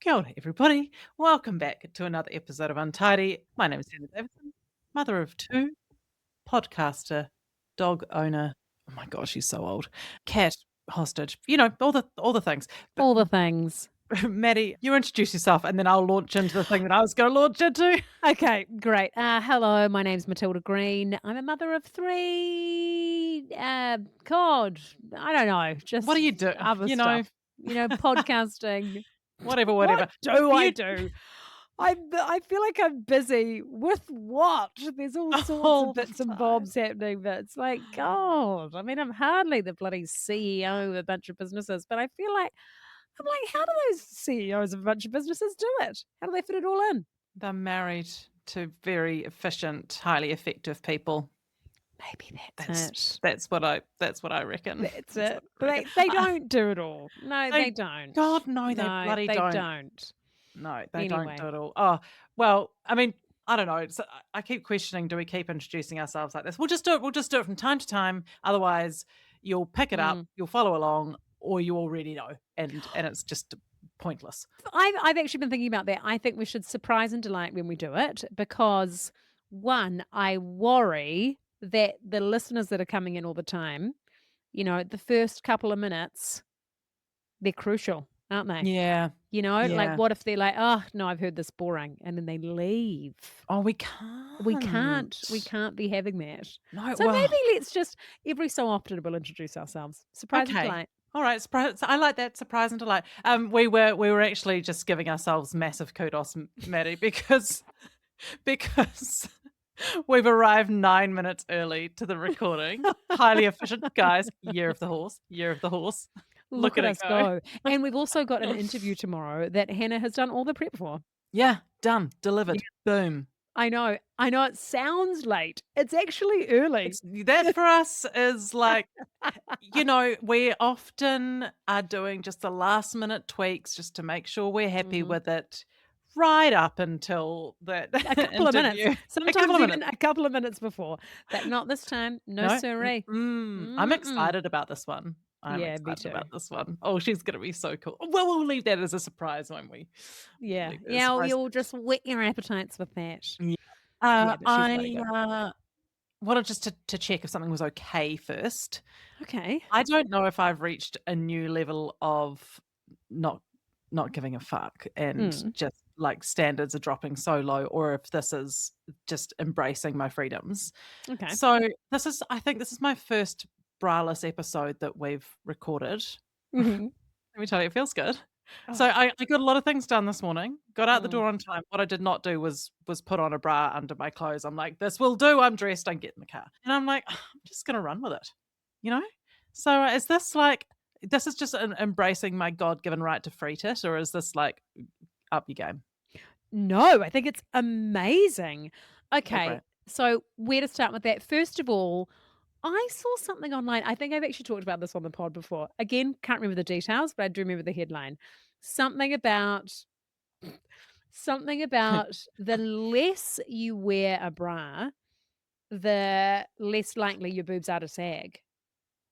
Kia ora, everybody. Welcome back to another episode of Untidy. My name is Hannah Davidson, mother of two, podcaster, dog owner. Oh my gosh, she's so old. Cat hostage. All the things. But All the things. Maddie, you introduce yourself, and then I'll launch into the thing that I was going to launch into. Okay, great. Hello, my name's Matilda Green. I'm a mother of three. God, I don't know, What do you just do? other stuff. Podcasting. Whatever, What whatever. do I You do? I feel like I'm busy with what? There's all sorts all of the bits and time. bobs happening, but it's like, God, I mean, I'm hardly the bloody CEO of a bunch of businesses, but I feel like I'm like, how do those CEOs of a bunch of businesses do it? How do they fit it all in? They're married to very efficient, highly effective people. Maybe That's that's it. that's what I reckon. That's That's it. what I But reckon. they don't do it all. No, They they don't. God, no, they No, bloody they don't. don't. No, they don't Anyway. do it all. Oh, well, I mean, I don't know. I keep questioning, do we keep introducing ourselves like this? We'll just do it from time to time. Otherwise, you'll pick it up, Mm. you'll follow along, or you already know, and it's just pointless. I've actually been thinking about that. I think we should surprise and delight when we do it because one, I worry that the listeners that are coming in all the time, the first couple of minutes, they're crucial, aren't they? Yeah, Like yeah. what if they're like, oh no, I've heard this boring, and then they leave. Oh, we We can't. We can't. can't be having that. No, So well, maybe let's just every so often we'll introduce ourselves. Surprise and okay. delight. All right, surprise. I like that, surprise and delight. We were actually just giving ourselves massive kudos, Maddie, because we've arrived 9 minutes early to the recording. Highly efficient, guys. Year of the horse. Year of the horse. Look Look at at it us go. go. And we've also got an interview tomorrow that Hannah has done all the prep for. Yeah, done, Yeah. delivered, boom. I know. I know it sounds late. It's actually early. It's that for us is like, we often are doing just the last minute tweaks just to make sure we're happy Mhm. with it right up until that A couple of minutes. interview. A couple Sometimes of even minutes. a couple of minutes before. But not this time. No No? siree. I'm Mm-mm. excited about this one. I'm Yeah, me excited too. about this one. Oh, she's gonna be so cool. Well, we'll leave that as a surprise, won't we? We'll Yeah. leave that as a Yeah, surprise. you'll just whet your appetites with that. Yeah. Yeah, but she's really I, good. wanted just to check if something was okay first. Okay. I don't know if I've reached a new level of not not giving a fuck and Mm. just, like, standards are dropping so low, or if this is just embracing my freedoms. Okay. So, I think this is my first braless episode that we've recorded. Mhm. Let me tell you, it feels good. So Oh. I got a lot of things done this morning, got out the Mm. door on time. What I did not do was put on a bra under my clothes. I'm like, "This will do, I'm dressed, I get in the car." And I'm like, "I'm just gonna run with it," you know? So, is this like this is just embracing my God-given right to free tit, or is this like, up your game? No, I think it's amazing. Oh, Okay, great. so where to start with that? First of all, I saw something online. I think I've actually talked about this on the pod before. Again, can't remember the details, but I do remember the headline. Something about something about the less you wear a bra, the less likely your boobs are to sag.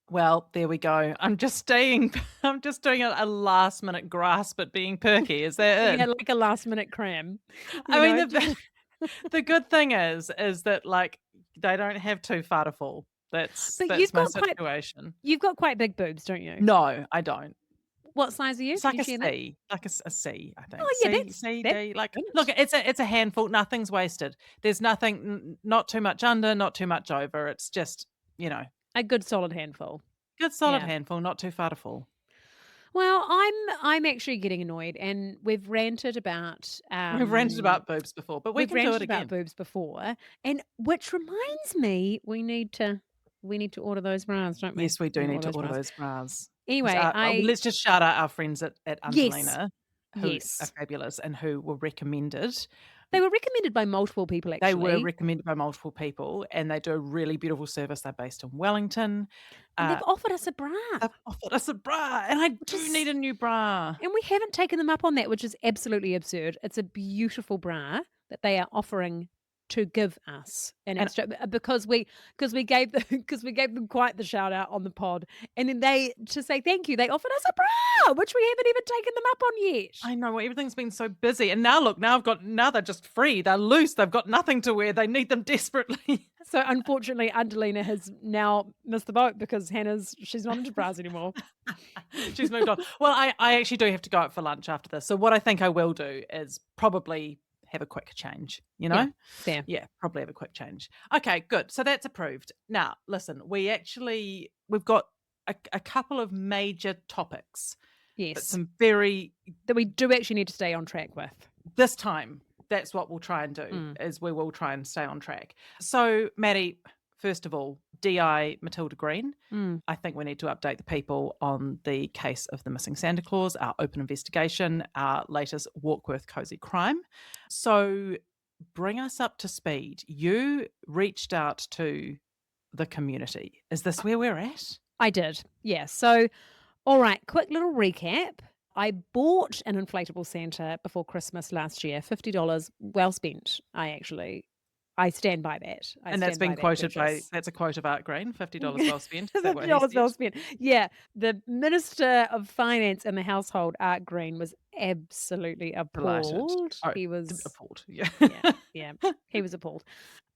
Well, there we go. I'm just staying I'm just doing a last minute grasp at being perky. Is that Yeah, it? like a last minute cram. I mean, Just the good thing is that, like, they don't have too far to fall. That's but that's my situation. you've got quite big boobs, don't you? No, I don't. What size are you? It's Can like you a share that? C, like a C, I think. Oh, yeah, C, C, that's D, like, look, good. it's a handful, nothing's wasted. There's nothing not too much under, not too much over. It's just, you know, A good solid handful. good solid Yeah. handful, not too far to fall. Well, I'm actually getting annoyed, and We've ranted about boobs before, but we we've can do it ranted about again. boobs before, and which reminds me, we need to order those bras, don't we? Yes, we We do need to need order to those order bras. those bras. 'Cause, Anyway, let's just shout out our friends at yes, Angelina, who are yes. fabulous and who were recommended. They were recommended by multiple people, They were actually, recommended by multiple people, and they do a really beautiful service. They're based in Wellington. and they've Uh, offered us a bra, they've offered us a bra, and I which do need is a new bra. and we haven't taken them up on that, which is absolutely absurd. It's a beautiful bra that they are offering to give us an And extra because we gave them because we gave them quite the shout out on the pod, and then they to say thank you, they offered us a bra, which we haven't even taken them up on yet. I know, well, everything's been so busy, and now look, now they're just free, they're loose, they've got nothing to wear, they need them desperately. So unfortunately, Angelina has now missed the boat because she's not into bras anymore. She's moved on. Well, I actually do have to go out for lunch after this, so what I think I will do is probably have a quick change, you Yeah, know? fair. Yeah, probably have a quick change. Okay, good, so that's approved. Now, listen, we've got a couple of major topics, but Yes, some very that we do actually need to stay on track with. this time, that's what we'll try and do, Mm, is we will try and stay on track. So, Maddie, first of all, DI Matilda Green. mm. I think we need to update the people on the case of the missing Santa Claus, our open investigation, our latest Warkworth cozy crime. So, bring us up to speed. You reached out to the community. Is this where we're at? I did, yeah. So, all right, quick little recap. I bought an inflatable Santa before Christmas last year, $50 well spent. I stand by that. I And that's stand been by that quoted by, purchase. that's a quote of Art Green, $50 well spent. Is that what he $50 said? well spent. Yeah, the Minister of Finance in the household, Art Green, was absolutely Delighted. appalled. Oh, He was appalled. Yeah. yeah, yeah, he was appalled.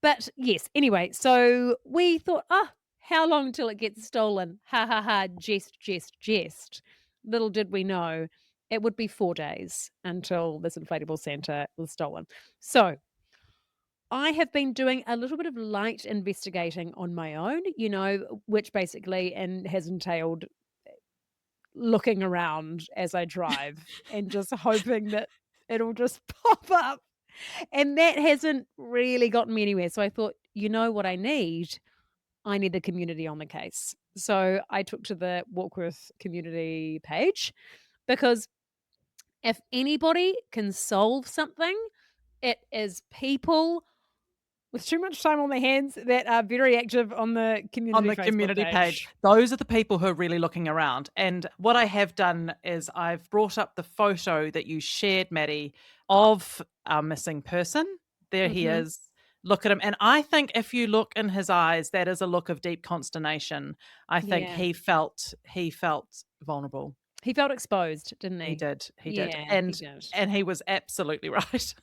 But yes, anyway, so we thought, "Oh, how long till it gets stolen? Ha ha ha, jest, jest, jest." Little did we know it would be 4 days until this inflatable Santa was stolen. So, I have been doing a little bit of light investigating on my own, which basically and has entailed looking around as I drive and just hoping that it'll just pop up. And that hasn't really gotten me anywhere. So I thought, you know what I need? I need the community on the case. So I took to the Walkworth community page because if anybody can solve something, it is people with too much time on their hands that are very active on the On community the Facebook community page. page. Those are the people who are really looking around. And what I have done is I've brought up the photo that you shared, Maddie, of our missing person. There he Mhm. is. Look at him. And I think if you look in his eyes, that is a look of deep consternation. I think Yeah. he felt vulnerable. He felt exposed, didn't He he? did. He did. Yeah, he And did. and he was absolutely right.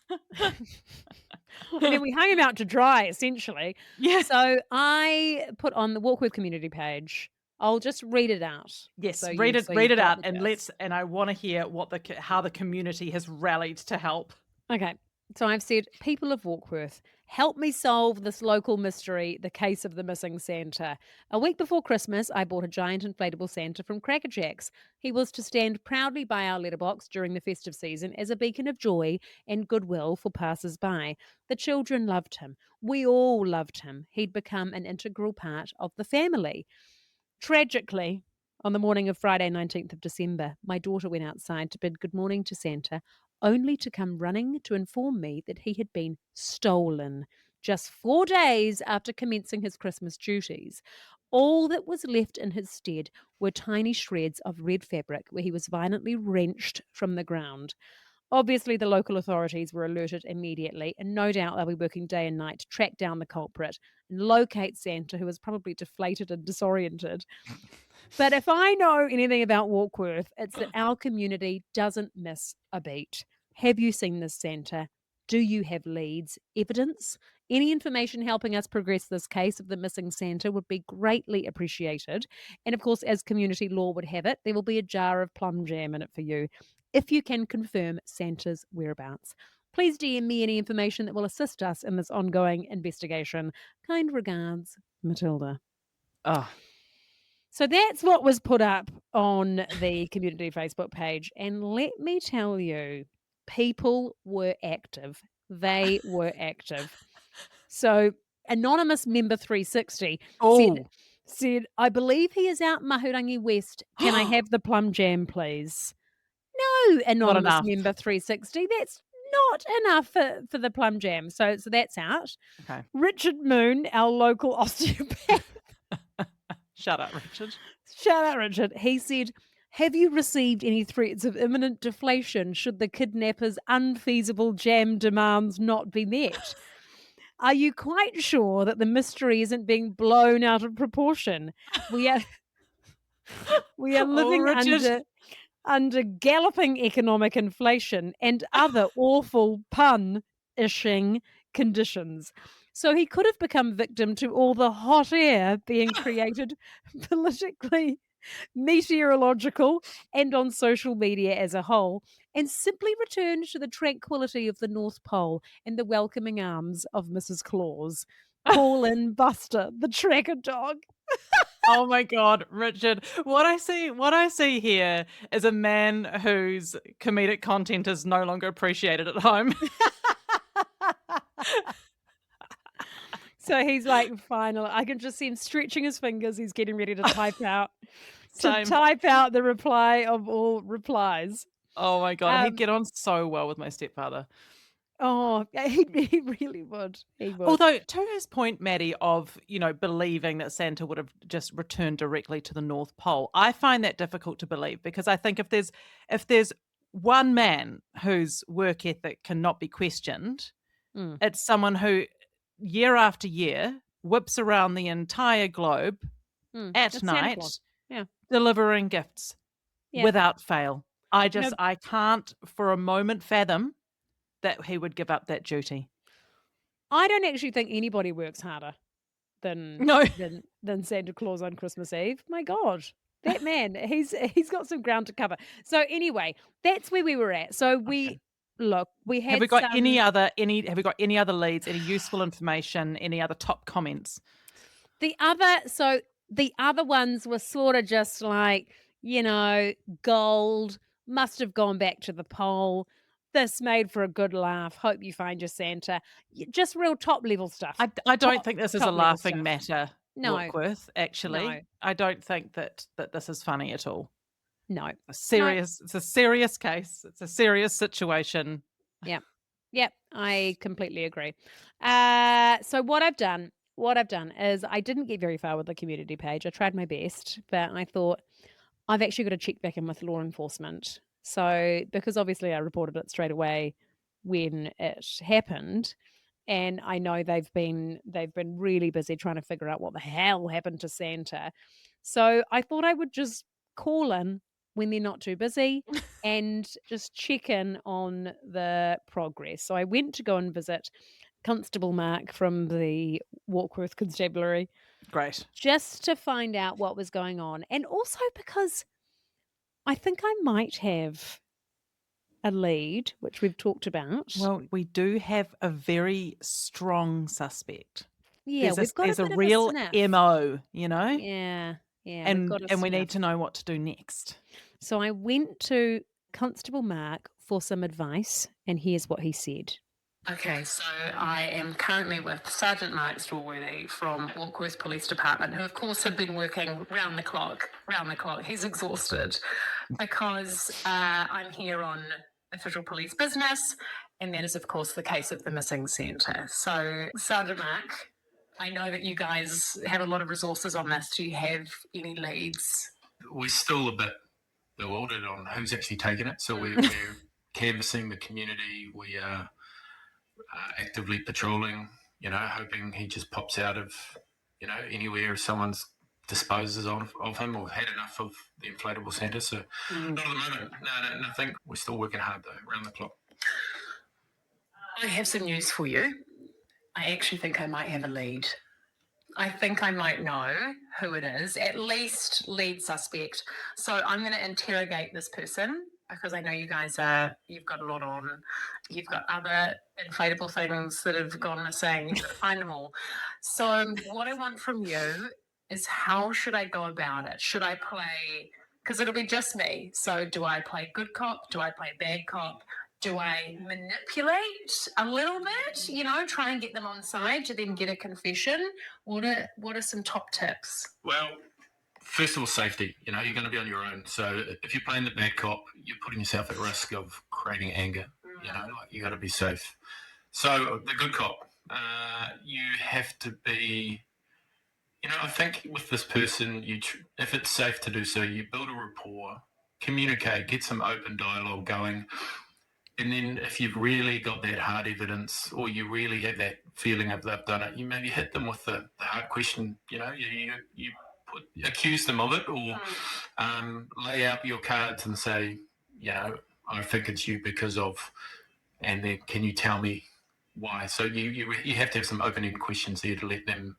And then we hung him out to dry, essentially. Yeah. So I put on the Walk With community page. I'll just read it out Yes, so read you've it so read you've it got out the and gist. I wanna hear what how the community has rallied to help. Okay. So I've said, people of Walkworth, help me solve this local mystery, the case of the missing Santa. A week before Christmas, I bought a giant inflatable Santa from Cracker Jacks. He was to stand proudly by our letterbox during the festive season as a beacon of joy and goodwill for passers by. The children loved him. We all loved him. He'd become an integral part of the family. Tragically, on the morning of Friday, 19th of December, my daughter went outside to bid good morning to Santa, only to come running to inform me that he had been stolen just 4 days after commencing his Christmas duties. All that was left in his stead were tiny shreds of red fabric where he was violently wrenched from the ground. Obviously, the local authorities were alerted immediately, and no doubt they'll be working day and night to track down the culprit and locate Santa, who was probably deflated and disoriented. But if I know anything about Walkworth, it's that our community doesn't miss a beat. Have you seen this Santa? Do you have leads, evidence? Any information helping us progress this case of the missing Santa would be greatly appreciated. And of course, as community law would have it, there will be a jar of plum jam in it for you if you can confirm Santa's whereabouts. Please DM me any information that will assist us in this ongoing investigation. Kind regards, Matilda. Oh, So that's what was put up on the community Facebook page. And let me tell you, people were active. They were active. So anonymous member 360 said, oh. said, I believe he is out Mahurangi West. Can I have the plum jam, please? No, Not anonymous enough. member 360. That's not enough for the plum jam. So that's out. Okay. Richard Moon, our local osteopath. Shut up, Richard. Shout out, Richard. He said, have you received any threats of imminent deflation should the kidnappers' unfeasible jam demands not be met? Are you quite sure that the mystery isn't being blown out of proportion? We are we are Oh, living Richard. under galloping economic inflation and other awful pun-ishing conditions. So he could have become victim to all the hot air being created politically, meteorological, and on social media as a whole, and simply returned to the tranquility of the North Pole and the welcoming arms of Mrs. Claus. Call in Buster, the tracker dog. Oh my god, Richard. What I see here is a man whose comedic content is no longer appreciated at home. So he's like, final. I can just see him stretching his fingers. He's getting ready to Same. type out the reply of all replies. Oh my god, he'd Um, get on so well with my stepfather. oh, yeah, he really would. He would. Although, to his point, Maddie, of, believing that Santa would have just returned directly to the North Pole, I find that difficult to believe because I think if there's one man whose work ethic cannot be questioned, Mm, it's someone who year after year whips around the entire globe at It's Santa Claus. night Yeah, delivering gifts yeah. without fail. I No, just I can't for a moment fathom that he would give up that duty. I don't actually think anybody works harder than No. Santa Claus on Christmas Eve. My God, that man, he's got some ground to cover. So anyway, that's where we were at. So Okay. we Have had we got any some. other any have we got any other leads, any useful information, any other top comments? The other ones were sorta just like, gold, must have gone back to the pole, this made for a good laugh, hope you find your Santa. Just real top level stuff. I don't Top think this is a top level laughing stuff. matter, No, Warkworth, no, actually. I don't think that this is funny at all. no, no. It's a serious case. It's a serious situation. Yep. Yep, I completely agree. So what I've done is I didn't get very far with the community page. I tried my best, but I thought I've actually got to check back in with law enforcement. So because obviously I reported it straight away when it happened, and I know they've been really busy trying to figure out what the hell happened to Santa. So I thought I would just call in when they're not too busy and just check in on the progress. So I went to go and visit Constable Mark from the Warkworth Constabulary Great. just to find out what was going on, and also because I think I might have a lead, which we've talked about. Well, we do have a very strong suspect. Yeah, There's a we've got a there's a bit of a real sniff. MO, Yeah, yeah, we've and got a and we need to sniff. know what to do next. So I went to Constable Mark for some advice, and here's what he said. Okay, so I am currently with Sergeant Mark Stallworthy from Warkworth Police Department, who of course have been working round the clock, round the clock. He's exhausted because I'm here on official police business, and that is of course the case of the missing Santa. So Sergeant Mark, I know that you guys have a lot of resources on this. Do you have any leads? We're still a bit bewildered on who's actually taken it. So we're canvassing the community. We are actively patrolling, hoping he just pops out of, anywhere someone's disposes of him or had enough of the inflatable Santa. So not at the moment. No, nothing. We're still working hard though, around the clock. I have some news for you. I actually think I might have a lead. I think I might know who it is, at least lead suspect. So I'm going to interrogate this person because I know you've got a lot on. You've got other inflatable things that have gone missing. You've got to find them all. So what I want from you is, how should I go about it? Should I play, because it'll be just me. So do I play good cop? Do I play bad cop? Do I manipulate a little bit, try and get them on side to then get a confession? What are some top tips? Well, first of all, safety. You're going to be on your own. So if you're playing the bad cop, you're putting yourself at risk of creating anger. You got to be safe. So the good cop, you have to be. I think with this person, if it's safe to do so, you build a rapport, communicate, get some open dialogue going. And then if you've really got that hard evidence, or you really have that feeling of they've done it, you maybe hit them with the hard question. You accuse them of it, or lay out your cards and say, I think it's you because of, and then can you tell me why? So you have to have some open-ended questions there to let them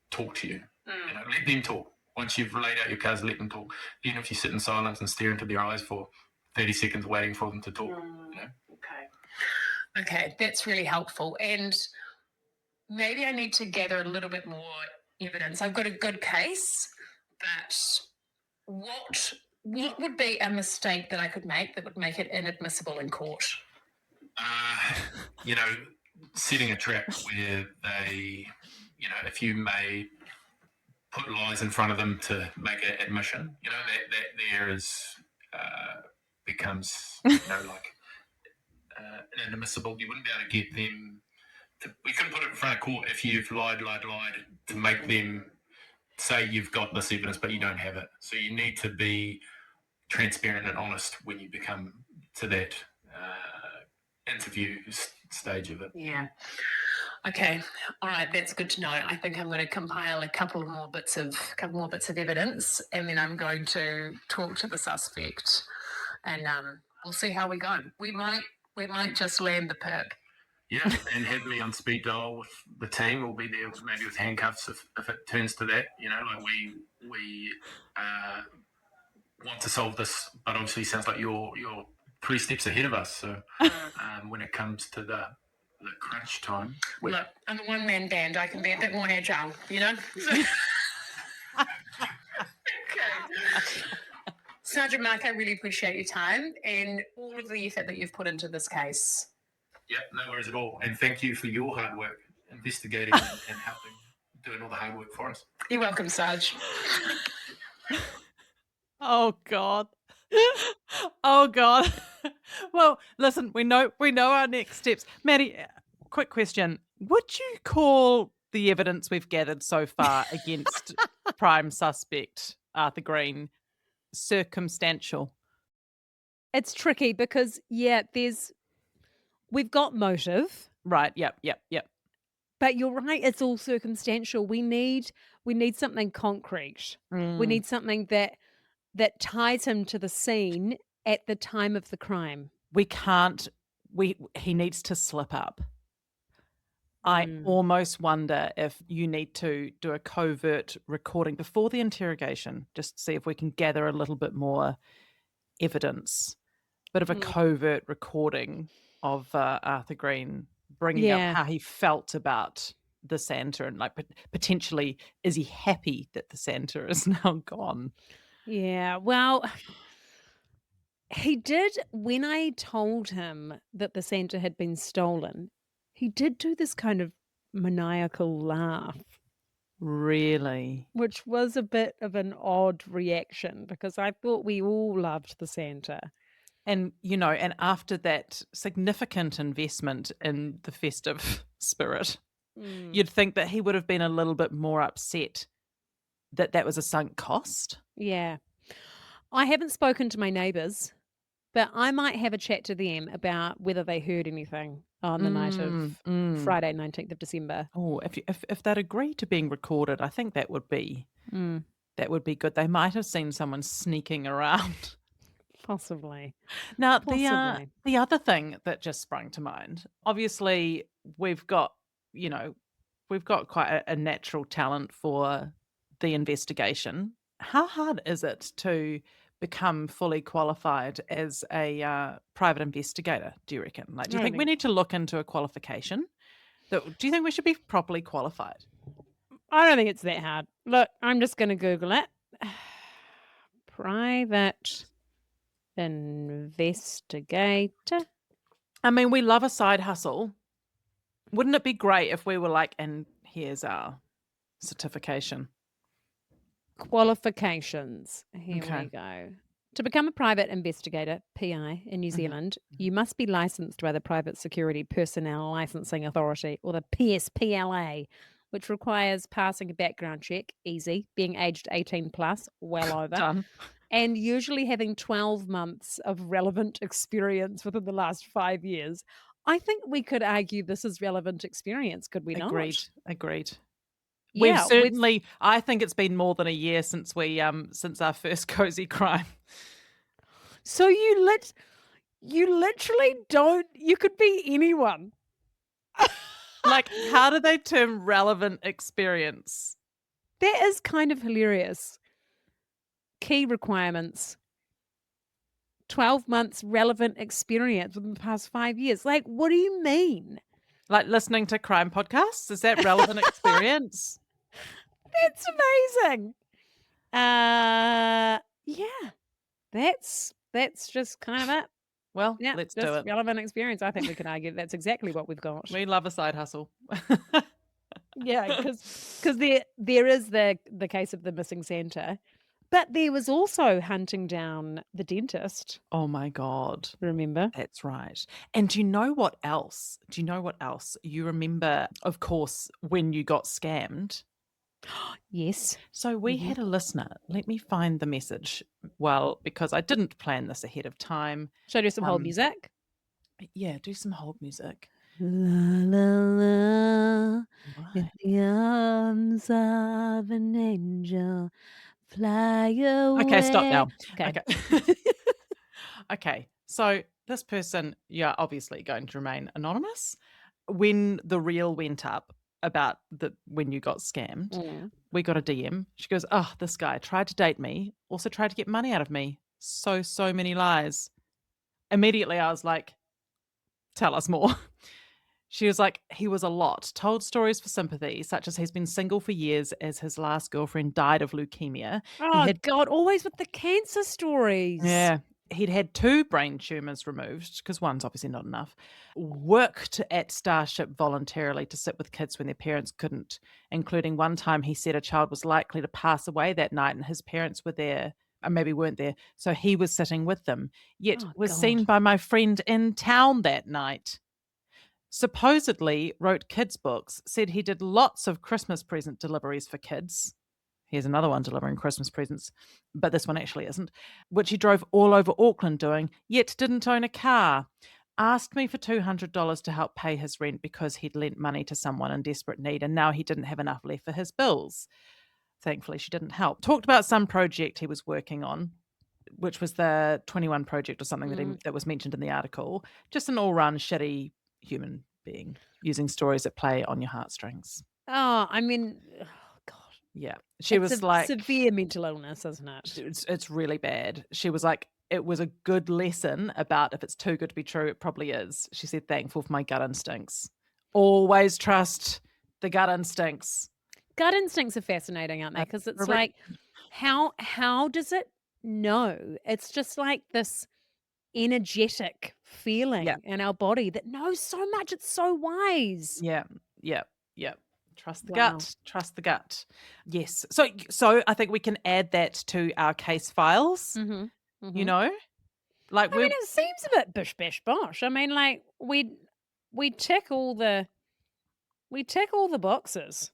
talk to you. Let them talk. Once you've laid out your cards, let them talk. Even if you sit in silence and stare into their eyes for 30 seconds waiting for them to talk. Okay, that's really helpful. And maybe I need to gather a little bit more evidence. I've got a good case, but what would be a mistake that I could make that would make it inadmissible in court? Setting a trap where they, if you may put lies in front of them to make an admission, that there is becomes, inadmissible. You wouldn't be able to get them we couldn't put it in front of court if you've lied to make them say you've got this evidence, but you don't have it. So you need to be transparent and honest when you become to that interview stage of it. Yeah. Okay. All right. That's good to know. I think I'm going to compile a couple more bits of evidence, and then I'm going to talk to the suspect, and we'll see how we go. We might just land the perk. Yeah, and have me on speed dial with the team. We'll be there maybe with handcuffs if it turns to that. We want to solve this, but obviously it sounds like you're 3 steps ahead of us. So when it comes to the crunch time, look, I'm a one-man band. I can be a bit more agile, Okay. Sergeant Mark, I really appreciate your time and all of the effort that you've put into this case. Yeah, no worries at all. And thank you for your hard work investigating and helping, doing all the hard work for us. You're welcome, Sarge. Oh God. Oh God. Well, listen, we know our next steps. Matty, quick question. Would you call the evidence we've gathered so far against prime suspect Arthur Green circumstantial? It's tricky because we've got motive. Right. Yep. But you're right, it's all circumstantial. We need something concrete. We need something that ties him to the scene at the time of the crime. He needs to slip up. I almost wonder if you need to do a covert recording before the interrogation, just to see if we can gather a little bit more evidence. Bit of a covert recording of Arthur Green bringing up how he felt about the Santa and potentially is he happy that the Santa is now gone? Yeah, well, he did, when I told him that the Santa had been stolen, he did do this kind of maniacal laugh. Really? Which was a bit of an odd reaction because I thought we all loved the Santa. And, and after that significant investment in the festive spirit, you'd think that he would have been a little bit more upset that was a sunk cost. Yeah. I haven't spoken to my neighbours, but I might have a chat to them about whether they heard anything on the night of Friday, 19th of December. Oh, if they'd agree to being recorded, I think that would be good. They might have seen someone sneaking around. Possibly. Now, the other thing that just sprung to mind, obviously, we've got quite a natural talent for the investigation. How hard is it to become fully qualified as a private investigator, do you reckon? Do you think we need to look into a qualification? Do you think we should be properly qualified? I don't think it's that hard. Look, I'm just going to Google it. Private investigator. I mean, we love a side hustle. Wouldn't it be great if we were and here's our certification? Qualifications. Here we go. To become a private investigator, PI, in New Zealand, you must be licensed by the Private Security Personnel Licensing Authority, or the PSPLA, which requires passing a background check, easy, being aged 18 plus, well over, Done. and usually having 12 months of relevant experience within the last 5 years, I think we could argue this is relevant experience, could we Agreed, not? agreed. We've Yeah, we've certainly I think it's been more than a year since our first cozy crime. so you literally don't you could be anyone. Like, how do they term relevant experience? That is kind of hilarious. Key requirements. 12 months relevant experience within the past 5 years. Like, what do you mean? Like listening to crime podcasts? Is that relevant experience? That's amazing. Yeah, that's just kind of it. Well, Yeah, let's do just it. relevant experience. I think we can argue that's exactly what we've got. We love a side hustle. Yeah, because there is the case of the missing Santa, but there was also hunting down the dentist, Oh my God. remember? That's right. And do you know what else? Do you know what else? You remember, of course, when you got scammed. Yes. So we Mhm. had a listener. Let me find the message. Well, because I didn't plan this ahead of time. Should I do some hold Um, music? yeah, do some hold music. La la la, in Why? the arms of an angel, fly Okay, stop away. now. Okay. Okay. Okay. So this person, you're obviously going to remain anonymous. When the reel went up about the when you got scammed, Mm. we got a DM. She goes, "Oh, this guy tried to date me, also tried to get money out of me. So many lies." Immediately I was like, "Tell us more." She was like, "He was a lot. Told stories for sympathy, such as he's been single for years as his last girlfriend died of leukemia. He Oh had god, always with the cancer stories. Yeah. He'd had 2 brain tumours removed, because one's obviously not enough. Worked at Starship voluntarily to sit with kids when their parents couldn't, including one time he said a child was likely to pass away that night and his parents were there, or maybe weren't there, so he was sitting with them, yet Oh was seen god. by my friend in town that night. Supposedly wrote kids' books, said he did lots of Christmas present deliveries for kids. Here's another one delivering Christmas presents, but this one actually isn't, which he drove all over Auckland doing, yet didn't own a car. Asked me for $200 to help pay his rent because he'd lent money to someone in desperate need and now he didn't have enough left for his bills. Thankfully, she didn't help. Talked about some project he was working on, which was the 21 project or something Mm. that was mentioned in the article. Just an all-round shitty human being using stories that play on your heartstrings. Oh, I mean, oh god. Yeah. She It's was a like, severe mental illness, isn't it? it's really bad. She was like, "It was a good lesson about if it's too good to be true, it probably is." She said, "Thankful for my gut instincts. Always trust the gut instincts." Gut instincts are fascinating, aren't they? Uh, Because it's re like, how does it know? It's just like this energetic Yeah, feeling in our body that knows so much. It's so wise. yeah, yeah, yeah. Trust the Wow. gut, trust the gut. Yes. So I think we can add that to our case files, Mhm. you Mhm. know? Like, I mean, it seems a bit bish bash bosh. I mean, like we tick all the we tick all the boxes.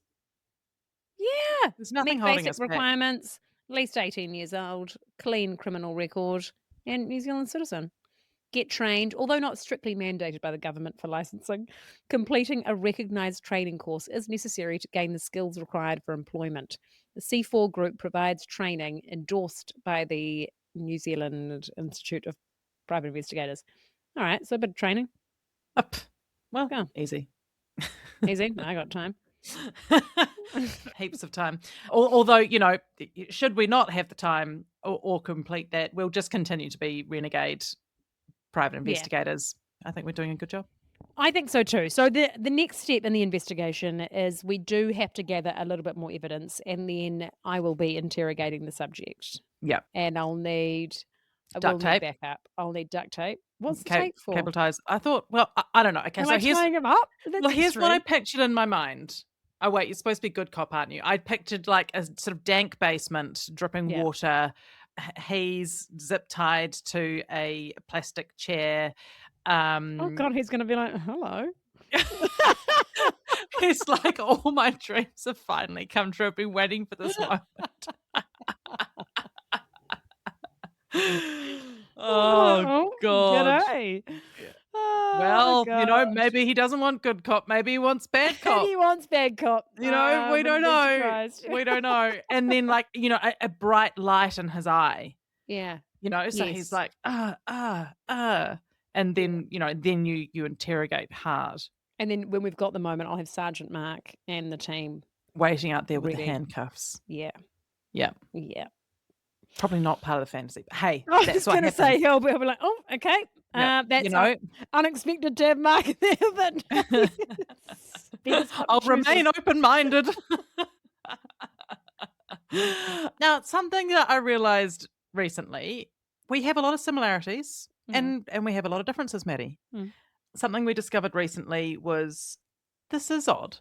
Yeah. there's nothing Meet holding basic us back. requirements, at least 18 years old, clean criminal record, and New Zealand citizen. Get trained, although not strictly mandated by the government for licensing. Completing a recognised training course is necessary to gain the skills required for employment. The C4 group provides training endorsed by the New Zealand Institute of Private Investigators. All right, so a bit of training. Up. Well, Go. easy. Easy. I got time. Heaps of time. Although, should we not have the time or complete that, we'll just continue to be renegade private Yeah. investigators. I think we're doing a good job. I think so too. So the next step in the investigation is we do have to gather a little bit more evidence, and then I will be interrogating the subject, Yeah. and I will Duct need tape, backup. I'll need duct tape. What's the tape for? cable ties. I thought, well, I don't know. Okay, Am so I tying him up? That's here's what I extreme. pictured in my mind. Oh wait, you're supposed to be a good cop, aren't you? I pictured like a sort of dank basement, dripping Yeah. water. He's zip tied to a plastic chair. Oh God, he's going to be like, hello. It's like all my dreams have finally come true. I've been waiting for this moment. Oh, God. G'day. Yeah. Oh, Well, gosh. maybe he doesn't want good cop. Maybe he wants bad And cop. he wants bad cop. I We don't wouldn't be know. surprised. We don't know. And then, like, a bright light in his eye, Yeah. so he's Yes. like, and Yeah. then, then you interrogate hard, And then when we've got the moment, I'll have Sergeant Mark and the team waiting out there with the ready. handcuffs. Yeah. Yeah. Yeah. Probably not part of the fantasy, but hey, I was that's just what going to happens. say, he'll be like, oh, okay. Yeah. That's unexpected to have Mark there, but Beaver's got I'll choosers. remain open-minded. Now, something that I realized recently, we have a lot of similarities and we have a lot of differences, Maddie. Mm. Something we discovered recently was, this is odd.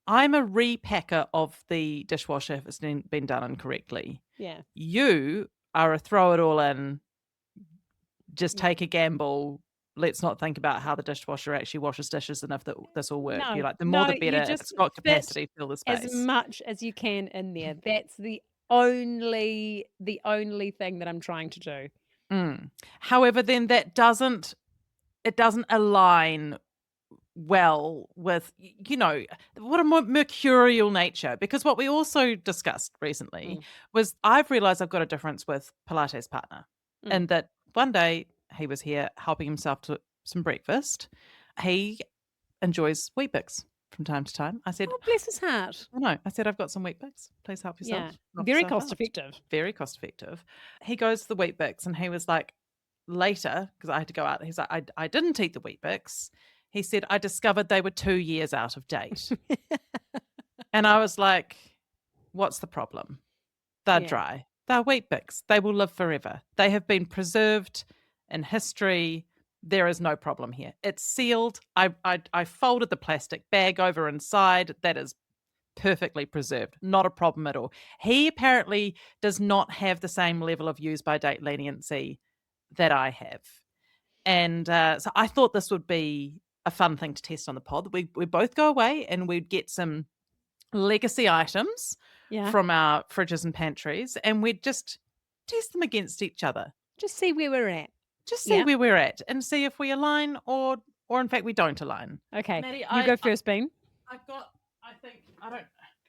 I'm a repacker of the dishwasher if it's been done incorrectly. Yeah. You are a throw it all in, just Yeah. take a gamble. Let's not think about how the dishwasher actually washes dishes and if this will work. No, You're like, the more the you better. If just it's got fit capacity, fill the as space. much as you can in there. That's the only thing that I'm trying to do. However, then it doesn't align well with, what a more mercurial nature, because what we also discussed recently was I've realized I've got a difference with Pilates partner, and that one day he was here helping himself to some breakfast. He enjoys Weet-Bix from time to time. I said, Oh, bless his heart. no, I said, I've got some Weet-Bix. Please help yourself. Yeah. Knock Very yourself cost out. effective. Very cost effective. He goes to the Weet-Bix and he was like, later, because I had to go out, he's like, I didn't eat the Weet-Bix. He said, I discovered they were 2 years out of date. And I was like, what's the problem? They're dry. They're Weet-Bix. They will live forever. They have been preserved in history. There is no problem here. It's sealed. I folded the plastic bag over inside. That is perfectly preserved. Not a problem at all. He apparently does not have the same level of use by date leniency that I have. And so I thought this would be a fun thing to test on the pod. We both go away and we'd get some legacy items from our fridges and pantries, and we'd just test them against each other. Just see where we're at. Just see where we're at and see if we align or in fact we don't align. Okay. Maddie, you go first, Bean. I've got,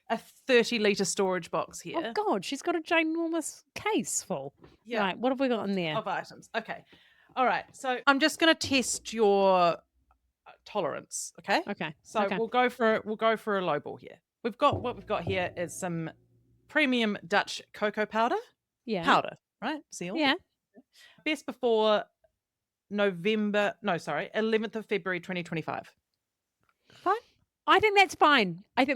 a 30-litre storage box here. Oh, God. She's got a ginormous case full. Yeah. Right. What have we got in there? Of items. Okay. All right. So I'm just going to test your tolerance. Okay. Okay. So we'll go for a low ball here. What we've got here is some premium Dutch cocoa powder. Yeah. Powder, right? Sealed. Yeah. Best before 11th of February 2025. Fine. I think that's fine. Okay,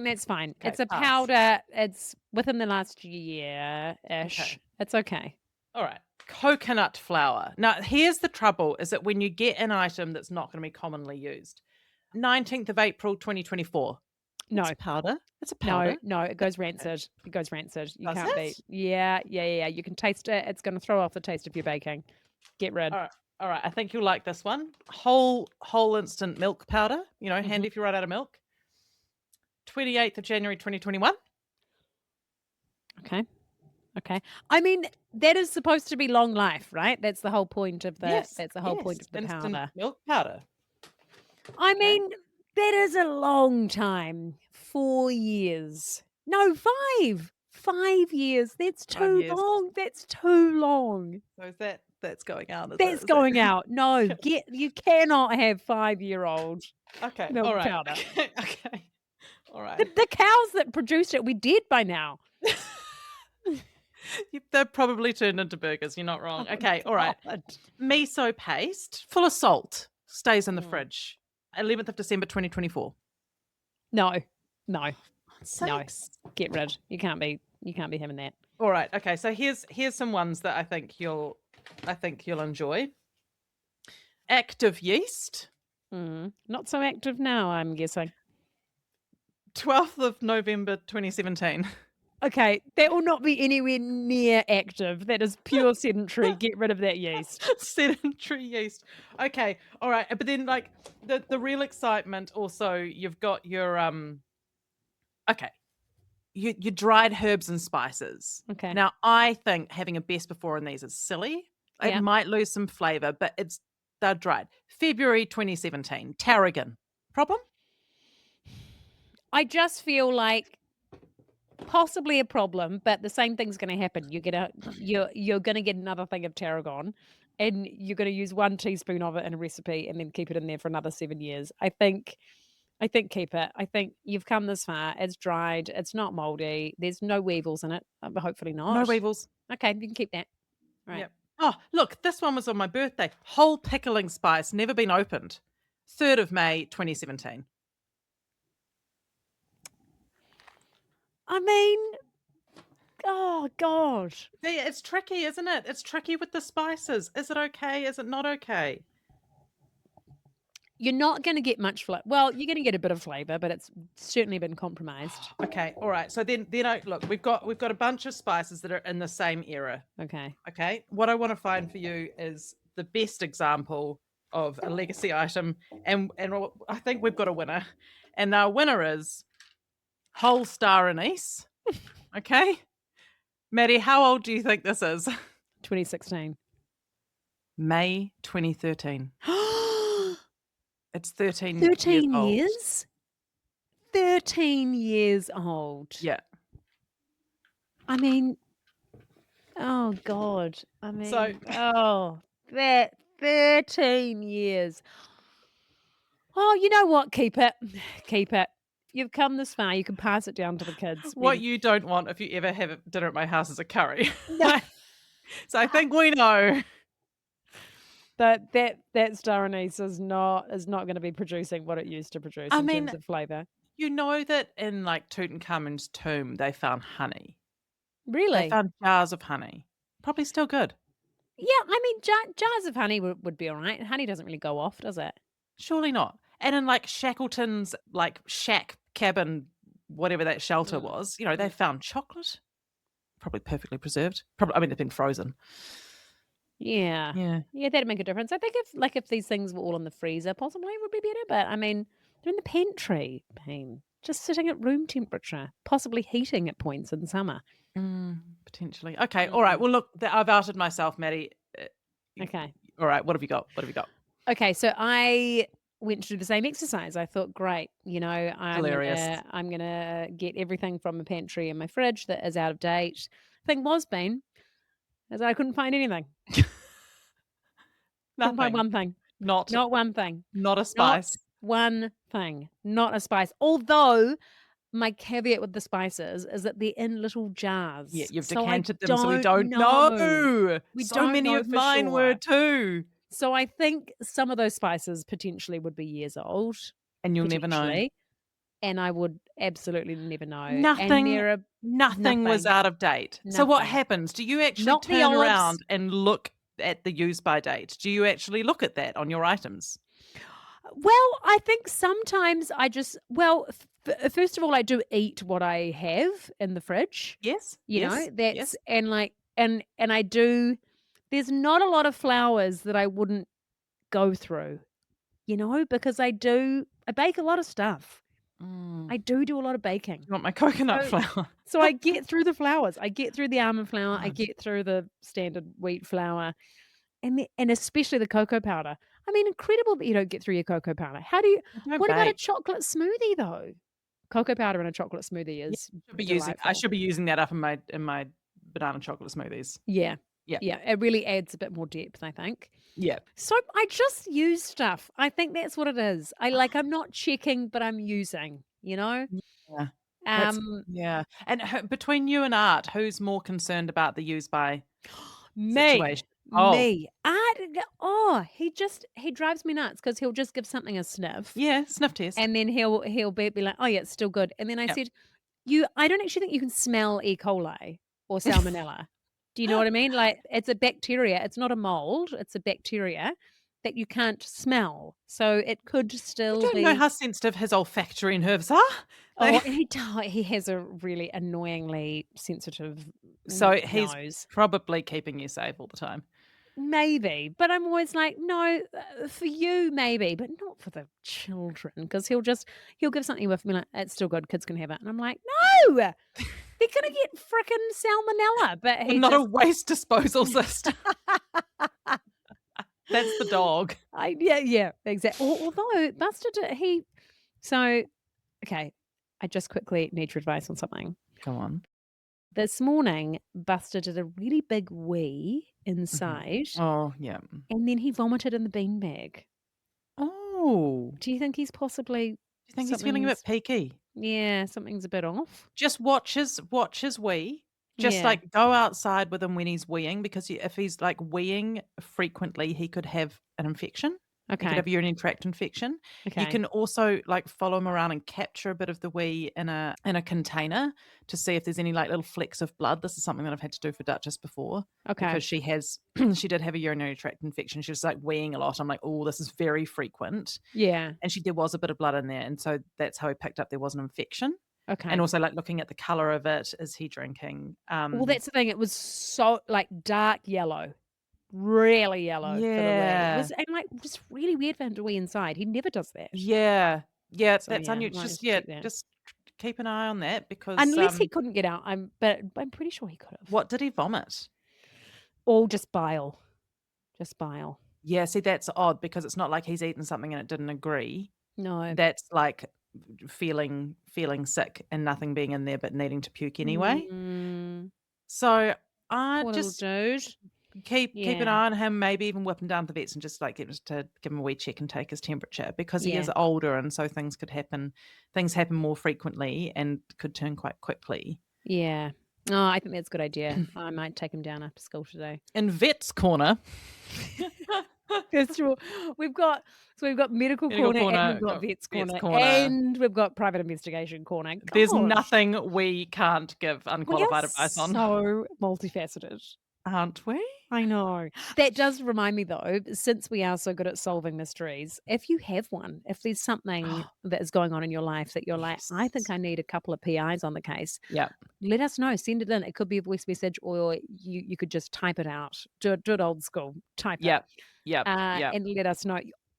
it's a pass. powder. It's within the last year-ish. Okay. It's okay. All right. Coconut flour. Now, here's the trouble, is that when you get an item that's not going to be commonly used, 19th of April 2024. No. It's powder. It's a powder. No, it goes rancid. It goes rancid. You Does can't it? beat. Yeah. You can taste it. It's going to throw off the taste of your baking. Get rid. All right. I think you'll like this one. Whole instant milk powder. Handy if you run out of milk. 28th of January 2021. Okay. I mean, that is supposed to be long life, right? That's the whole point of the. Yes, That's the whole point of the instant powder. milk powder. I mean, that is a long time. 4 years. No, 5. 5 years. That's too long. That's too long. So is that's going out? That's going out. No, you cannot have 5-year-old okay. milk All right. powder. Okay. All right. The cows that produced it, we dead by now. They're probably turned into burgers. You're not wrong. Okay. All right. God. Miso paste, full of salt, stays in the fridge. 11th of December 2024. No. Sakes. Get rid. You can't be having that. All right. Okay. So here's some ones that I think you'll enjoy. Active yeast. Not so active now, I'm guessing. 12th of November 2017. Okay, that will not be anywhere near active. That is pure sedentary. Get rid of that yeast. Sedentary yeast. Okay. All right. But then like the real excitement also, you've got your your dried herbs and spices. Okay. Now I think having a best before in these is silly. It Yeah. might lose some flavour, but they're dried. February 2017, tarragon. Problem? I just feel like possibly a problem, but the same thing's gonna happen. You're gonna get another thing of tarragon, and you're gonna use 1 teaspoon of it in a recipe and then keep it in there for another 7 years. I think keep it. I think you've come this far. It's dried. It's not moldy. There's no weevils in it. But hopefully No not. weevils. Okay, you can keep that. Right. Yep. Oh, look, this one was on my birthday. Whole pickling spice, never been opened. 3rd of May, 2017. I mean, oh god. Yeah, it's tricky, isn't it? It's tricky with the spices. Is it okay? Is it not okay? You're not going to get much flavor. Well, you're going to get a bit of flavor, but it's certainly been compromised. Okay, all right. So then look, we've got a bunch of spices that are in the same era. Okay. Okay, what I want to find for you is the best example of a legacy item, and I think we've got a winner, and our winner is whole star anise. Okay, Maddie, how old do you think this is? 2016. May 2013. It's 13 years 13 old. years? 13 years old. Yeah. I mean, oh God. I mean, So- that 13 years. Oh, you know what? Keep it. Keep it. You've come this far. You can pass it down to the kids. What you don't want if you ever have dinner at my house is a curry. No. So I think we know. that star anise is not going to be producing what it used to produce in terms of flavor. You know that in like Tutankhamun's tomb, they found honey. Really? They found jars of honey. Probably still good. Yeah, I mean, jars of honey would be all right. Honey doesn't really go off, does it? Surely not. And in like Shackleton's like shack cabin, whatever that shelter was, you know, they found chocolate. Probably perfectly preserved. Probably, I mean, they've been frozen. Yeah. Yeah. Yeah, that'd make a difference. I think if these things were all in the freezer, possibly it would be better. But I mean, they're in the pantry, just sitting at room temperature, possibly heating at points in summer. Potentially. Okay. All right. Well, look, I've outed myself, Maddie. Okay. All right. What have you got? What have you got? Okay, so I went to do the same exercise. I thought, great, Hilarious. I'm gonna get everything from the pantry and my fridge that is out of date. Thing was, Bean, is I couldn't find anything. Couldn't find one thing. Not one thing. Not a spice. Not one thing. Not a spice. Although my caveat with the spices is that they're in little jars. Yeah, you've So I decanted them, so we don't know. We so don't many know of for mine were sure. too. So I think some of those spices potentially would be years old. And you'll never know. potentially, And I would absolutely never know. And Nothing there are Nothing was Nothing. out of date. So what Nothing. happens? Do you actually Not the turn olives. around and look at the use by date? Do you actually look at that on your items? Well, I think sometimes I just first of all, I do eat what I have in the fridge. Yes. You yes, know, that's yes. and like and I do. There's not a lot of flours that I wouldn't go through, because I bake a lot of stuff. Mm. I do a lot of baking. You want my coconut So- flour? So I get through the flours. I get through the almond flour. I God. get through the standard wheat flour, and especially the cocoa powder. I mean, incredible that you don't get through your cocoa powder. How do you? I don't What about a bake. chocolate smoothie though? Cocoa powder in a chocolate smoothie is I delightful. should be using that up in my banana chocolate smoothies. Yeah. Yeah. Yeah. It really adds a bit more depth, I think. Yeah. So I just use stuff. I think that's what it is. I'm not checking, but I'm using. Yeah. That's- Yeah. And between you and Art, who's more concerned about the use by situation? Me. He drives me nuts because he'll just give something a sniff. Yeah, sniff test. And then he'll be like, oh yeah, it's still good. And then I Yep. said, I don't actually think you can smell E. coli or salmonella. Do you know what I mean? Like it's a bacteria. It's not a mold. It's a bacteria that you can't smell. So it could still I don't be. know how sensitive his olfactory nerves are. Oh, he has a really annoyingly sensitive So he's nose. probably keeping you safe all the time. Maybe, but I'm always like, no, for you maybe, but not for the children, because he'll give something with me like, it's still good, kids can have it, and I'm like, no, they're gonna get frickin' salmonella. But I'm not a waste disposal system. That's the dog. Yeah, exactly. Although Buster so okay, I just quickly need your advice on something. Go on. This morning, Buster did a really big wee Mhm. inside, Oh, yeah. and then he vomited in the beanbag. Oh, Do you think he's possibly do you think he's feeling a bit something's peaky? something's a bit off? Just watch his wee. Just, Yeah. like, go outside with him when he's weeing because if he's, like, weeing frequently, he could have an infection. He could Okay. have a urinary tract infection. You Okay. can also, like, follow him around and capture a bit of the wee in a container to see if there's any, like, little flecks of blood. This is something that I've had to do for Duchess before Okay. because she has she did have a urinary tract infection. She was, like, weeing a lot. I'm like, "Oh, this is very frequent." Yeah. And there was a bit of blood in there, and so that's how he picked up there was an infection. And Okay. also, like, looking at the color of it, is he drinking? Well, that's the thing. It was so like dark yellow, really yellow for the wee. It Yeah. was and like just really weird for him to wee inside. He never does that. Yeah. Yeah, So that's yeah, unusual. might Just just check that. just keep an eye on that because, Unless he couldn't get out, but I'm pretty sure he could have. what did he vomit? All just bile. Just bile. Yeah, see, that's odd because it's not like he's eaten something and it didn't agree. No. That's like feeling sick and nothing being in there, but needing to puke anyway. Mm, So, I poor little just dude. keep an Yeah. eye on him, maybe even whip him down to the vets and just, like, get to give him a wee check and take his temperature because he Yeah. is older and so things happen more frequently and could turn quite quickly. Yeah. Oh, I think that's a good idea. I might take him down after school today. In Vet's Corner First of all, we've got medical medical corner and corner, we've got got vets Vet's corner Corner. and we've got private investigation corner. There's Gosh, nothing we can't give we are unqualified advice on, so multifaceted. aren't we? I know. That does remind me though, since we are so good at solving mysteries, if you have one, if there's something that is going on in your life that you're like, I think Yes. I need a couple of PIs on the case, Yeah. let us know. Send it in. It could be a voice message or you could just type it out. Do it old school. Type it. Yep. Yep. Yep. And let us know.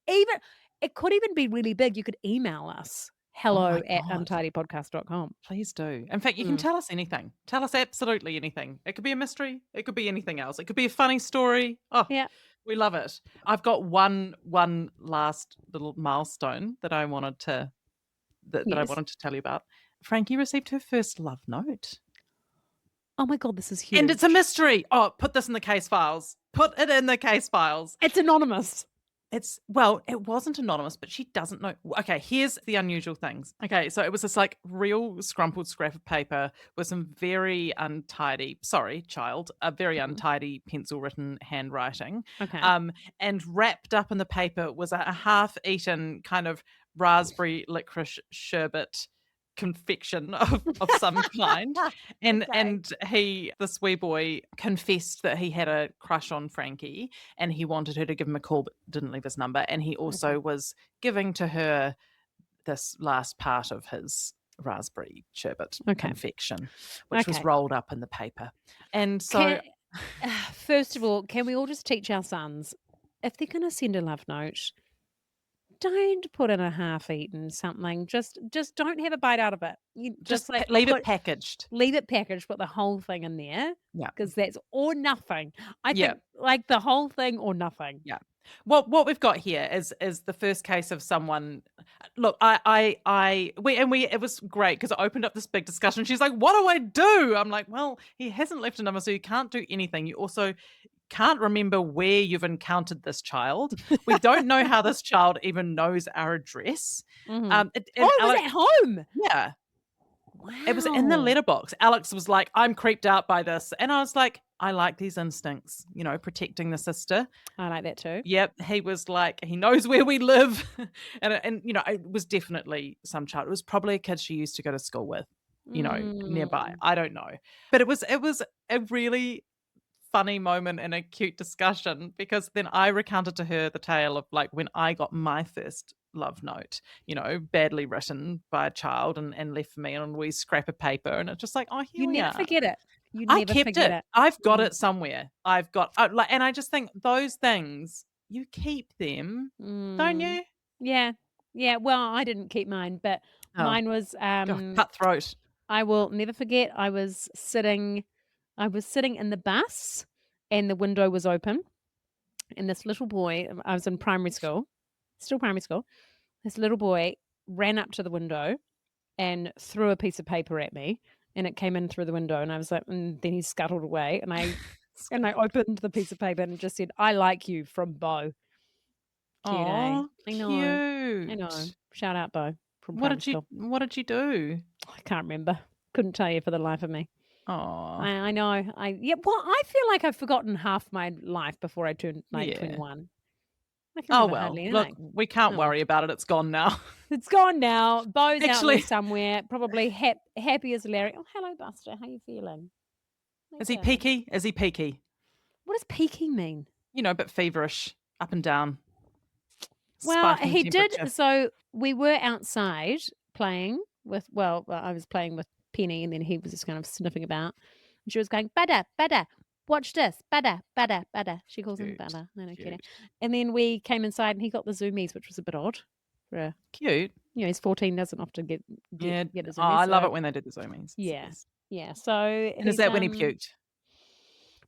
Even it could even be really big. You could email us Oh my god. hello@untidypodcast.com. Please do. In fact, you can Mm. tell us anything. Tell us absolutely anything. It could be a mystery. It could be anything else. It could be a funny story. Oh, Yeah. we love it. I've got one last little milestone that I wanted to that I Yes. wanted to tell you about. Frankie received her first love note. Oh my god, this is huge. And it's a mystery. Oh, put this in the case files. Put it in the case files. It's anonymous. Well, it wasn't anonymous, but she doesn't know. Okay, here's the unusual things. Okay, so it was this like real scrumpled scrap of paper with some very untidy, sorry, child, a very Mhm. untidy pencil written handwriting. Okay. And wrapped up in the paper was a half-eaten kind of raspberry licorice sherbet confection of some kind. And Okay. this wee boy confessed that he had a crush on Frankie and he wanted her to give him a call but didn't leave his number. And he also Okay. was giving to her this last part of his raspberry sherbet Okay. confection, which was Okay. rolled up in the paper. And so Can, first of all, can we all just teach our sons if they're going to send a love note, don't put in a half-eaten something. Just don't have a bite out of it. You just just like leave it put packaged. leave it packaged, put the whole thing in there Yeah. because that's or nothing. I Yeah. think like the whole thing or nothing. Yeah. What we've got here is the first case of someone. Look, we it was great because it opened up this big discussion. She's like, "What do I do?" I'm like, "Well, he hasn't left a number, so you can't do anything. You also can't remember where you've encountered this child. We don't know how this child even knows our address." Mhm. And Oh, it was Alex, at home. yeah, it was in the Wow. letterbox. Alex was like, "I'm creeped out by this," and I was like, "I like these instincts, protecting the sister." I like that too. Yep, he was like, he knows where we live, and it was definitely some child. It was probably a kid she used to go to school with, nearby. Mm. I don't know, but it was a really funny moment and a cute discussion because then I recounted to her the tale of like when I got my first love note, badly written by a child and left for me on a wee scrap of paper, and it's just like, oh, here You we never are. forget it. You I never kept forget it. it. I've got Mm. it somewhere. I've got and I just think those things, you keep them, don't Mm. you? Yeah. Yeah. Well, I didn't keep mine, but Oh, mine was God, cutthroat. I will never forget I was sitting in the bus and the window was open and this little boy, I was in primary school, still primary school. This little boy ran up to the window and threw a piece of paper at me, and it came in through the window, and I was like, and then he scuttled away, and I opened the piece of paper and it just said, "I like you," from Bo. Cute, eh? Oh, I know. I cute. know. Shout out Bo from What primary did you school. what did you do? I can't remember. Couldn't tell you for the life of me. Oh, I know. Well, I feel like I've forgotten half my life before I turned like yeah. 21. I can Oh, remember well, hardly look, anything. we can't Oh well. worry about it, it's gone now. It's gone now. Bo's out there Actually, somewhere, probably happy as Larry. Oh, hello, Buster. How you feeling? is he Okay. peaky? Is he peaky? What does peaking mean? You know, but feverish, up and down, Well, spiking he did. temperature. So we were outside playing with. Well, I was playing with Penny, and then he was just kind of sniffing about. And she was going, "Butter, butter, watch this, butter, butter, butter." She calls him Cute, butter. I don't care. cute, And then we came inside, and he got the zoomies, which was a bit odd. For cute. he's 14, doesn't often Yeah. get a Oh, zoomie. I love So it when they do the zoomies. It's the yeah, best. yeah. So And is he's that when he puked?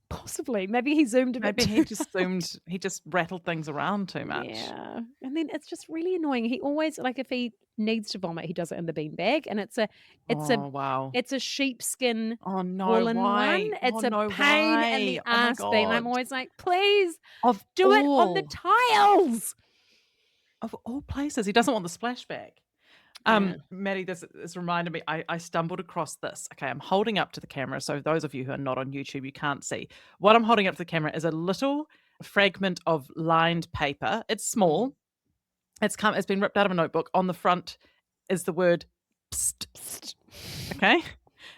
possibly maybe he zoomed a bit Maybe too he just rattled things around too much. Yeah. And then it's just really annoying. He always like if he needs to vomit, he does it in the beanbag and it's a Oh, wow. it's a sheepskin Oh, no, woolen one. why? Oh, It's a no, pain in the why? Oh, my ass bean. I'm God. always like, please Of do it on the all tiles. of all places, he doesn't want the splashback. Yeah. Maddie, this reminded me, I stumbled across this. Okay, I'm holding up to the camera. So those of you who are not on YouTube, you can't see. What I'm holding up to the camera is a little fragment of lined paper. It's small. It's been ripped out of a notebook. On the front is the word psst. Psst. Okay.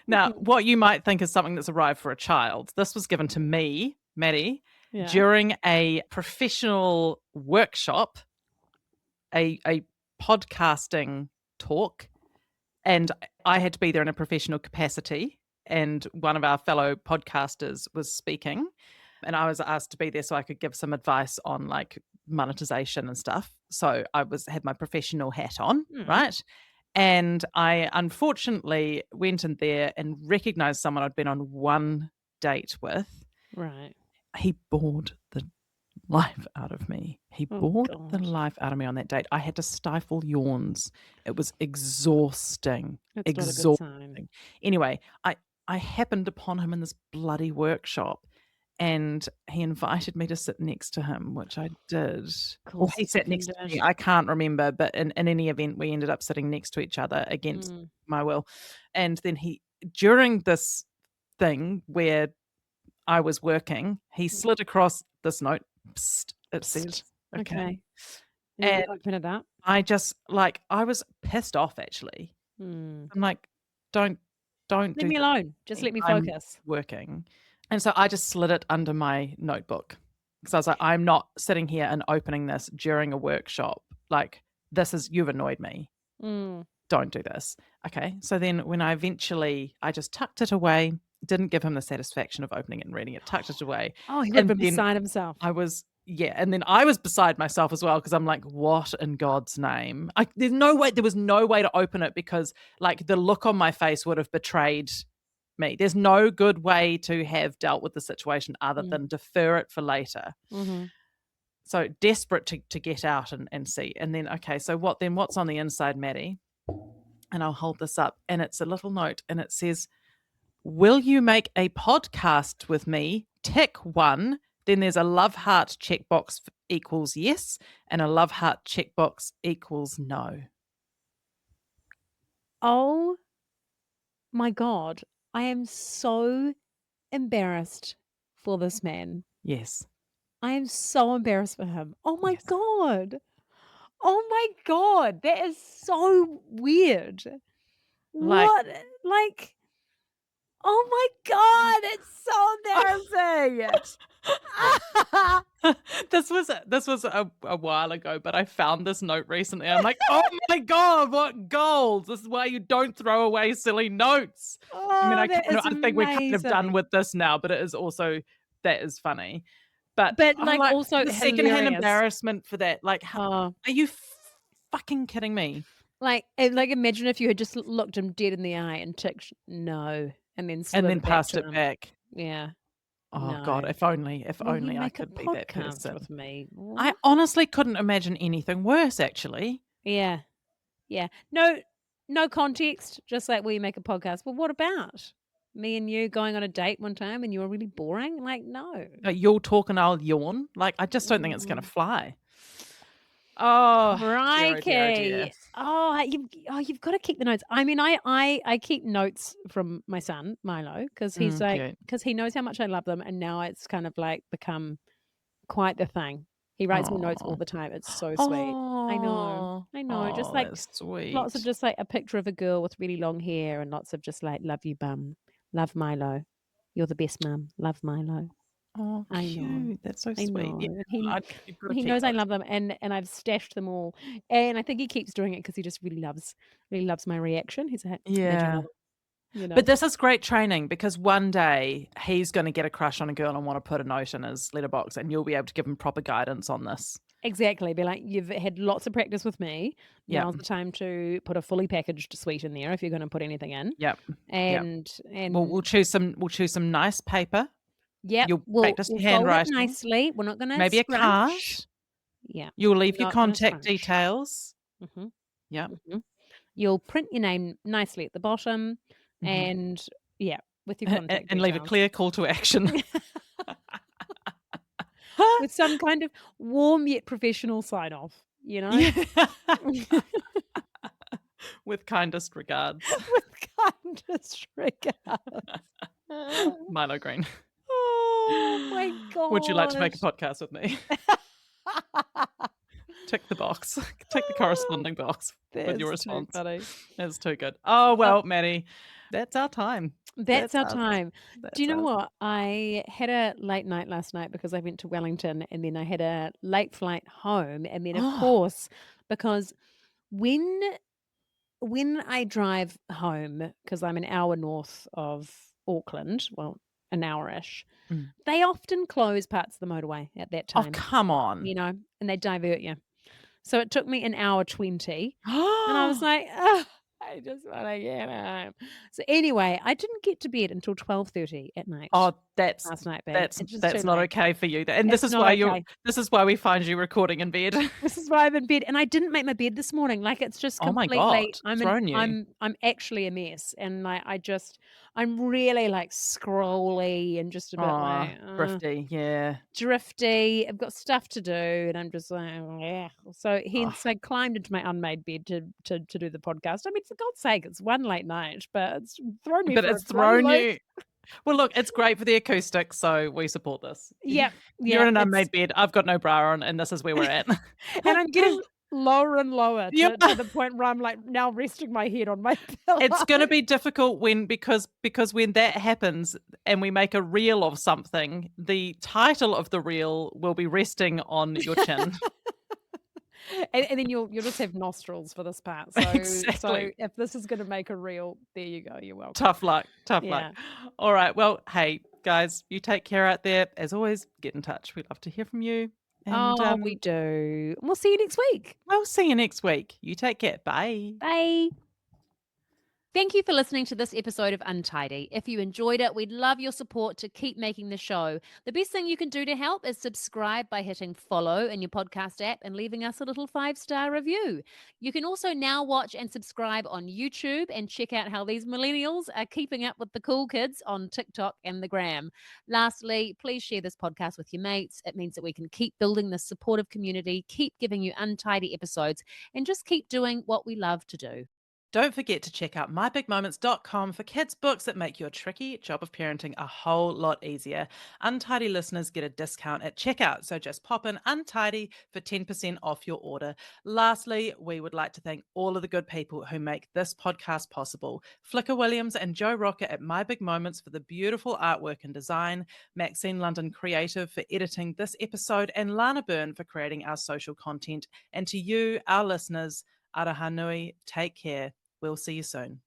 Now, what you might think is something that's arrived for a child, this was given to me, Maddie, Yeah. during a professional workshop, a podcasting talk, and I had to be there in a professional capacity. And one of our fellow podcasters was speaking, and I was asked to be there so I could give some advice on like monetization and stuff. So I had my professional hat on, right? And I unfortunately went in there and recognized someone I'd been on one date with. Right. He bored the life out of me. He Oh, bored the God. life out of me on that date. I had to stifle yawns. It was exhausting. That's not a good sign. Exhausting. Anyway, I happened upon him in this bloody workshop, and he invited me to sit next to him, which I did. Or he sat next to me. I can't remember, but in any event, we ended up sitting next to each other against my will. And then during this thing where I was working, he slid across this note. Psst, it said, okay. And you open it up. I just I was pissed off actually. I'm like, don't leave do me this. alone. Just let me I'm focus. working. And so I just slid it under my notebook because I was like, I'm not sitting here and opening this during a workshop. Like, you've annoyed me. Don't do this. Okay. So then when I just tucked it away, didn't give him the satisfaction of opening it and reading it, tucked it away. Oh, he would have been beside himself. And then I was beside myself as well because I'm like, what in God's name? There was no way to open it because like the look on my face would have betrayed me. There's no good way to have dealt with the situation other than defer it for later. So desperate to get out and see. And then, okay, so what's on the inside, Maddie? And I'll hold this up. And it's a little note and it says, will you make a podcast with me? Tick 1. Then there's a love heart checkbox equals yes, and a love heart checkbox equals no. Oh my God. I am so embarrassed for this man. Yes. I am so embarrassed for him. Oh my Yes. God. Oh my God. That is so weird. What? Oh my God. It's so embarrassing. This was a while ago, but I found this note recently. I'm like, oh my God, what gold! This is why you don't throw away silly notes. I mean, I think we're kind of done with this now, but it is also that is funny. But also the secondhand hilarious. embarrassment for that. Like, are you fucking kidding me? Like imagine if you had just looked him dead in the eye and ticked no, and then Passed it back. Yeah. Oh God, No. if only Will you I make a could be that podcast person. with me? I What? honestly couldn't imagine anything worse, actually. Yeah. Yeah. No context, just like, will you make a podcast? Well, what about me and you going on a date one time and you were really boring? Like, no. You'll talk and I'll yawn. Like, I just don't think it's gonna Mm. fly. Oh, dear, oh dear, oh dear. Crikey. You've got to keep the notes. I mean, I keep notes from my son, Milo, because he's like, Cute. because he knows how much I love them, and now it's kind of like become quite the thing. He writes me notes all Oh. the time. It's so sweet. I know. Oh. I know. Just Oh, like that's lots of sweet. just like a picture of a girl with really long hair and lots of just like, love you, bum. Love Milo. You're the best mum. Love Milo. Oh, I know. cute. That's so I sweet. know. Yeah, And you've gotta he keep knows I those. love them, and I've stashed them all. And I think he keeps doing it because he just really loves my reaction. He's like, "Did you Yeah. love it?" You But know? this is great training because one day he's gonna get a crush on a girl and wanna put a note in his letterbox, and you'll be able to give him proper guidance on this. Exactly. Be like, "You've had lots of practice with me. Yep. Now's the time to put a fully packaged sweet in there if you're gonna put anything in." Yep. Yep. And We'll choose some nice paper. yep, You'll practice we'll your fold it handwriting, nicely. We're not gonna maybe a card. scrunch. Yeah, You'll leave your not gonna contact scrunch. details. Mhm, Yep. mhm. You'll print your name nicely at the bottom Mhm. and yeah, with your contact And leave a details. clear call to action. With some kind of warm yet professional sign off, you know? Yeah. With kindest regards, With kindest regards. Milo Green. Oh my Would you like to make a gosh. podcast with me? Tick the box. Tick the corresponding box with your That's too response. funny. That's too good. Oh, Um, well, Maddie, that's our time. that's That's our us. time. Do you That's know us. what? I had a late night last night because I went to Wellington and then I had a late flight home. And then, of Oh, course, because when I drive home, because I'm an hour north of Auckland, well, an hour-ish, mm. they often close parts of the motorway at that Oh, time, come on. you know, and they divert you. So it took me an hour 20, and I was like, "Ugh, I just wanna get home." So anyway, I didn't get to bed until 12:30 at night Oh, that's last night, babe. that's It's just too that's not late. okay for you. And It's not okay. this is why we find you recording in bed. This is why I'm in bed, and I didn't make my bed this morning. Like, it's just Oh my God, completely thrown you. I'm actually a mess, and, like, I'm really, like, scrolly and just a bit Oh, like, thrifty, yeah. drifty. I've got stuff to do, and I'm just like, yeah. So Oh, hence I climbed into my unmade bed to do the podcast. I mean, for God's sake, it's one late night, but it's thrown me but for a it's bloody thrown loop. you. Well, look, it's great for the acoustics, so we support this. Yep, You're in yep. an It's unmade bed, I've got no bra on, and this is where we're at. and I'm getting lower and lower Yep. to the point where I'm like now resting my head on my pillow. It's gonna be difficult when because when that happens and we make a reel of something, the title of the reel will be resting on your chin. And then you'll just have nostrils for this part. So Exactly. if this is gonna make a reel, there you go. You're welcome. Tough luck, tough luck. Yeah. All right, well, hey, guys, you take care out there. As always, get in touch. We'd love to hear from you, and, Oh, we do. We'll see you next week. we'll see you next week. You take care. Bye. Bye. Thank you for listening to this episode of Untidy. If you enjoyed it, we'd love your support to keep making the show. The best thing you can do to help is subscribe by hitting follow in your podcast app and leaving us a little 5-star review. You can also now watch and subscribe on YouTube and check out how these millennials are keeping up with the cool kids on TikTok and the gram. Lastly, please share this podcast with your mates. It means that we can keep building this supportive community, keep giving you untidy episodes, and just keep doing what we love to do. Don't forget to check out mybigmoments.com for kids' books that make your tricky job of parenting a whole lot easier. Untidy listeners get a discount at checkout, so just pop in Untidy for 10% off your order. Lastly, we would like to thank all of the good people who make this podcast possible. Flicker Williams and Joe Rocker at My Big Moments for the beautiful artwork and design, Maxine London Creative for editing this episode, and Lana Byrne for creating our social content. And to you, our listeners, Araha nui, take care. We'll see you soon.